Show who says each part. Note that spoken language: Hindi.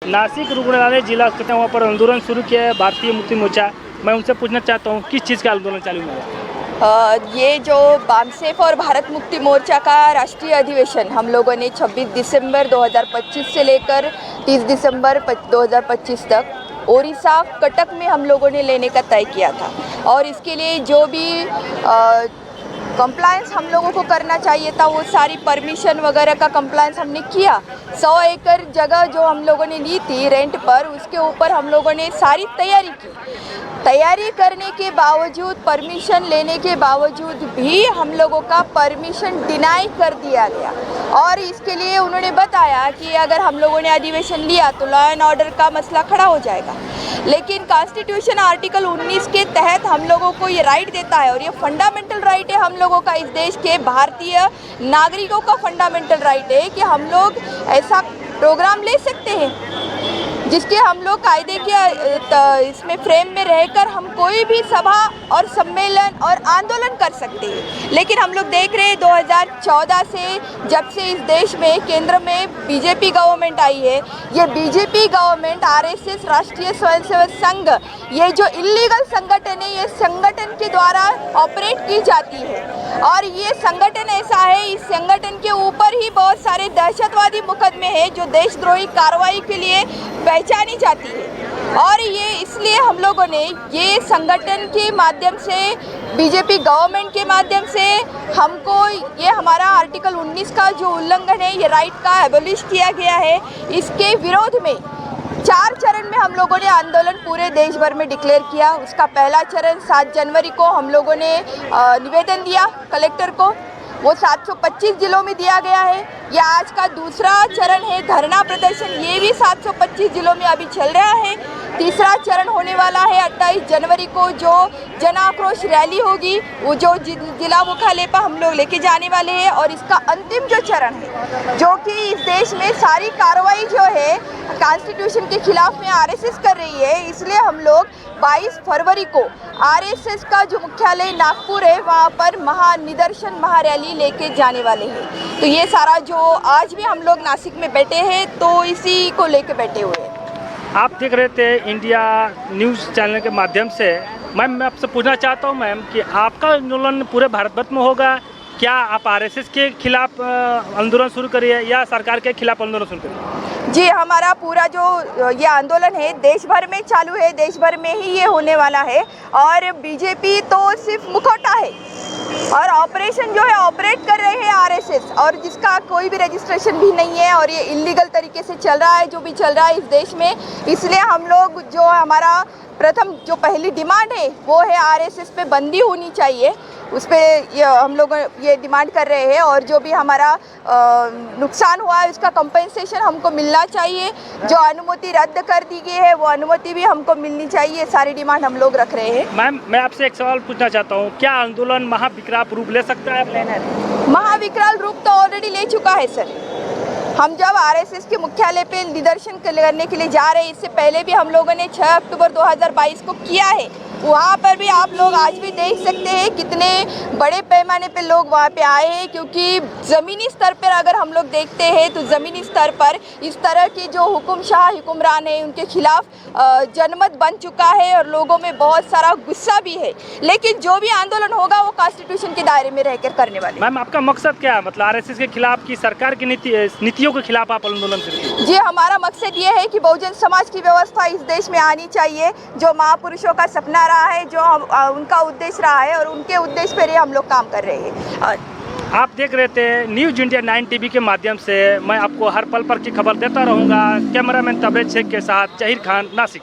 Speaker 1: नासिक रुग्णालय जिला अस्पताल वहाँ पर आंदोलन शुरू किया है भारतीय मुक्ति मोर्चा। मैं उनसे पूछना चाहता हूँ किस चीज़ का आंदोलन चालू हुआ?
Speaker 2: ये जो बामसेफ और भारत मुक्ति मोर्चा का राष्ट्रीय अधिवेशन हम लोगों ने 26 दिसंबर 2025 से लेकर 30 दिसंबर 2025 तक ओडिशा कटक में हम लोगों ने लेने का तय किया था। और इसके लिए जो भी कंप्लायंस हम लोगों को करना चाहिए था वो सारी परमिशन वगैरह का कंप्लायंस हमने किया। 100 एकड़ जगह जो हम लोगों ने ली थी रेंट पर, उसके ऊपर हम लोगों ने सारी तैयारी की। तैयारी करने के बावजूद, परमिशन लेने के बावजूद भी हम लोगों का परमिशन डिनाई कर दिया गया। और इसके लिए उन्होंने बताया कि अगर हम लोगों ने अधिवेशन लिया तो लॉ एंड ऑर्डर का मसला खड़ा हो जाएगा। लेकिन कॉन्स्टिट्यूशन आर्टिकल 19 के तहत हम लोगों को ये राइट देता है और ये फंडामेंटल राइट है हम लोगों का, इस देश के भारतीय नागरिकों का फंडामेंटल राइट है कि हम लोग ऐसा प्रोग्राम ले सकते हैं जिसके हम लोग कायदे के इसमें फ्रेम में रहकर हम कोई भी सभा और सम्मेलन और आंदोलन कर सकते हैं। लेकिन हम लोग देख रहे हैं 2014 से जब से इस देश में केंद्र में बीजेपी गवर्नमेंट आई है, ये बीजेपी गवर्नमेंट आरएसएस राष्ट्रीय स्वयंसेवक संघ, ये जो इलीगल संगठन है, ये संगठन के द्वारा ऑपरेट की जाती है। और ये संगठन ऐसा है, इस संगठन के ऊपर ही बहुत सारे दहशतवादी मुकदमे हैं जो देशद्रोही कार्रवाई के लिए पहचानी जाती है। और ये इसलिए हम लोगों ने ये संगठन के माध्यम से, बीजेपी गवर्नमेंट के माध्यम से हमको ये हमारा आर्टिकल 19 का जो उल्लंघन है, ये राइट का एबोलिश किया गया है, इसके विरोध में 4 चरण में हम लोगों ने आंदोलन पूरे देश भर में डिक्लेयर किया। उसका पहला चरण 7 जनवरी को हम लोगों ने निवेदन दिया कलेक्टर को, वो 725 जिलों में दिया गया है। यह आज का दूसरा चरण है धरना प्रदर्शन, ये भी 725 जिलों में अभी चल रहा है। तीसरा चरण होने वाला है 28 जनवरी को, जो जन आक्रोश रैली होगी, वो जो जिला मुख्यालय पर हम लोग लेके जाने वाले हैं। और इसका अंतिम जो चरण है, जो कि इस देश में सारी कार्रवाई जो है कॉन्स्टिट्यूशन के खिलाफ में आरएसएस कर रही है, इसलिए हम लोग 22 फरवरी को आरएसएस का जो मुख्यालय नागपुर है वहाँ पर महानिदर्शन महारैली लेके जाने वाले हैं। तो ये सारा जो आज भी हम लोग नासिक में बैठे हैं तो इसी को लेके बैठे हुए हैं।
Speaker 1: आप देख रहे थे इंडिया न्यूज़ चैनल के माध्यम से। मैम, मैं आपसे पूछना चाहता हूँ मैम कि आपका आंदोलन पूरे भारतवर्ष में होगा, क्या आप आरएसएस के खिलाफ आंदोलन शुरू करिए या सरकार के खिलाफ आंदोलन शुरू करिए?
Speaker 2: जी, हमारा पूरा जो ये आंदोलन है देश भर में चालू है, देश भर में ही ये होने वाला है। और बीजेपी तो सिर्फ मुखौटा है और ऑपरेशन जो है ऑपरेट कर रहे हैं आरएसएस, और जिसका कोई भी रजिस्ट्रेशन भी नहीं है और ये इलीगल तरीके से चल रहा है जो भी चल रहा है इस देश में। इसलिए हम लोग जो हमारा प्रथम जो पहली डिमांड है वो है आरएसएस पे बंदी होनी चाहिए, उस पर हम लोग ये डिमांड कर रहे हैं। और जो भी हमारा नुकसान हुआ है उसका कंपनसेशन हमको मिलना चाहिए, जो अनुमति रद्द कर दी गई है वो अनुमति भी हमको मिलनी चाहिए, सारी डिमांड हम लोग रख रहे हैं।
Speaker 1: मैम, मैं आपसे एक सवाल पूछना चाहता हूँ, क्या आंदोलन महाविकराल रूप ले सकता है?
Speaker 2: महाविकराल रूप तो ऑलरेडी ले चुका है सर। हम जब आरएसएस के मुख्यालय पे निदर्शन करने के लिए जा रहे हैं, इससे पहले भी हम लोगों ने 6 अक्टूबर 2022 को किया है। वहाँ पर भी आप लोग आज भी देख सकते हैं कितने बड़े पैमाने पे लोग वहाँ पे आए हैं, क्योंकि ज़मीनी स्तर पर अगर हम लोग देखते हैं तो ज़मीनी स्तर पर इस तरह की जो हुकुमशाह हुक्मरान है उनके खिलाफ जनमत बन चुका है और लोगों में बहुत सारा गुस्सा भी है। लेकिन जो भी आंदोलन होगा वो कॉन्स्टिट्यूशन के दायरे में रहकर करने वाले।
Speaker 1: मैम, आपका मकसद क्या है? मतलब आरएसएस के खिलाफ की सरकार की नीतियों के खिलाफ आप आंदोलन करेंगे?
Speaker 2: जी, हमारा मकसद ये है कि बहुजन समाज की व्यवस्था इस देश में आनी चाहिए, जो महापुरुषों का सपना रहा है, जो उनका उद्देश्य रहा है, और उनके उद्देश्य पर ही हम लोग काम कर रहे हैं।
Speaker 1: आप देख रहे थे न्यूज़ इंडिया 9 टीवी के माध्यम से। मैं आपको हर पल पर की खबर देता रहूँगा। कैमरामैन तबरेज शेख के साथ जहीर खान, नासिक।